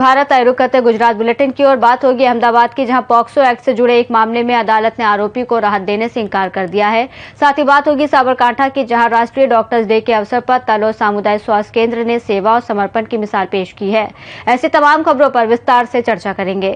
भारत आए रुख करते गुजरात बुलेटिन की ओर बात होगी अहमदाबाद की, जहां पॉक्सो एक्ट से जुड़े एक मामले में अदालत ने आरोपी को राहत देने से इंकार कर दिया है। साथ ही बात होगी साबरकांठा की, जहां राष्ट्रीय डॉक्टर्स डे के अवसर पर तलोद सामुदायिक स्वास्थ्य केंद्र ने सेवा और समर्पण की मिसाल पेश की है। ऐसी तमाम खबरों पर विस्तार से चर्चा करेंगे।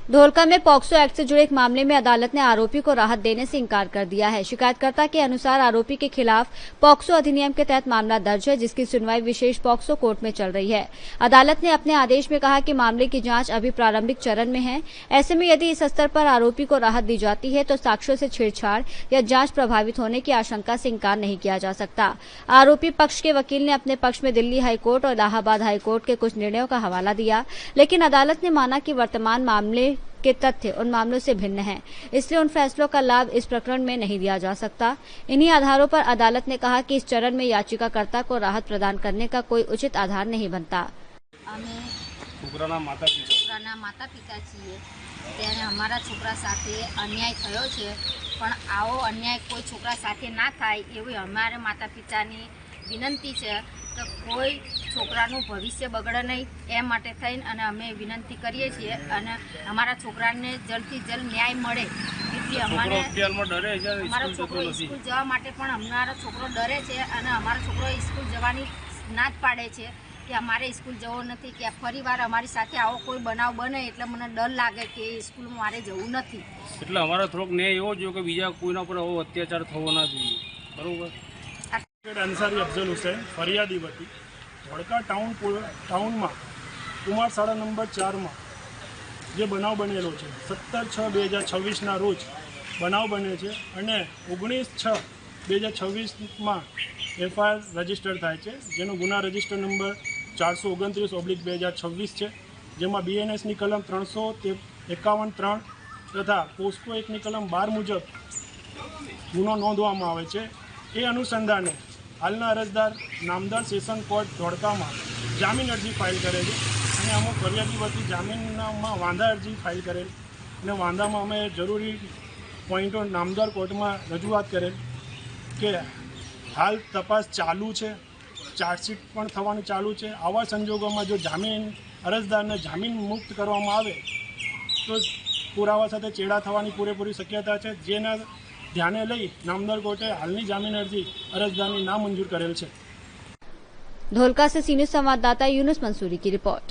धोलका में पॉक्सो एक्ट से जुड़े एक मामले में अदालत ने आरोपी को राहत देने से इंकार कर दिया है। शिकायतकर्ता के अनुसार आरोपी के खिलाफ पॉक्सो अधिनियम के तहत मामला दर्ज है, जिसकी सुनवाई विशेष पॉक्सो कोर्ट में चल रही है। अदालत ने अपने आदेश में कहा कि मामले की जांच अभी प्रारंभिक चरण में है। ऐसे में यदि इस स्तर पर आरोपी को राहत दी जाती है तो साक्ष्यों से छेड़छाड़ या जांच प्रभावित होने की आशंका से इंकार नहीं किया जा सकता। आरोपी पक्ष के वकील ने अपने पक्ष में दिल्ली हाईकोर्ट और इलाहाबाद हाईकोर्ट के कुछ निर्णयों का हवाला दिया, लेकिन अदालत ने माना कि वर्तमान मामले के तथ्य उन मामलों से भिन्न हैं, इसलिए उन फैसलों का लाभ इस प्रकरण में नहीं दिया जा सकता। इन्हीं आधारों पर अदालत ने कहा कि इस चरण में याचिकाकर्ता को राहत प्रदान करने का कोई उचित आधार नहीं बनता। છોકરાના માતા પિતા છીએ ત્યારે અમારા છોકરા સાથે અન્યાય થયો છે, પણ આવો અન્યાય કોઈ છોકરા સાથે ના થાય એવી અમારા માતા પિતાની વિનંતી છે। તો કોઈ છોકરાનું ભવિષ્ય બગડે નહીં એ માટે થઈને અને અમે વિનંતી કરીએ છીએ અને અમારા છોકરાને જલ્દથી જલ્દ ન્યાય મળે એટલે અમારો છોકરો સ્કૂલ જવા માટે પણ અમારો છોકરો ડરે છે અને અમારો છોકરો સ્કૂલ જવાની ના જ પાડે છે કે અમારે સ્કૂલ જવો નથી, કે ફરીવાર અમારી સાથે આવો કોઈ બનાવ બને એટલે મને ડર લાગે કે સ્કૂલ મારે જવું નથી। એટલે અમારો થોડોક ન્યાય એવો જોઈએ કે બીજા કોઈના પર આવો અત્યાચાર થવો ના જોઈએ, બરોબર। अंसारी अफजल हुसैन फरियादी वती धोड़का टाउन में कुमार शाळा नंबर 4 में जे बनाव बनेलो है 17/6/2026 रोज बनाव बने छे अने 19/6/2026 में FIR रजिस्टर थाय छे, जेनो गुना रजिस्टर नंबर 429/2026 है, जेमां BNS नी कलम 351(3) तथा पोस्को एक्ट नी कलम 12 मुजब गुनो नोंधवामां आवे छे। ए अनुसंधाने हालना अरजदार नामदार सेशन कोर्ट धोड़का में जामीन अरजी फाइल करे और अमुक फरियादी वती जामीन में वांधा अरजी फाइल करे ने वांधा में अमे जरूरी पॉइंटों नामदार कोर्ट में रजूआत करे कि हाल तपास चालू है, चार्जशीट पण थवानुं चालू है। आवा संजोगों में जो जामीन अरजदार ने जामीन मुक्त करवामां आवे तो पुरावा साथे चेड़ा थवानी पूरेपूरी शक्यता है, जेना ध्याने लई नामदार कोर्टे हालनी जामीन अर्जी अरजदारनी नामंजूर करेल छे। धोलका से सी न्यूज़ संवाददाता यूनुस मंसूरी की रिपोर्ट।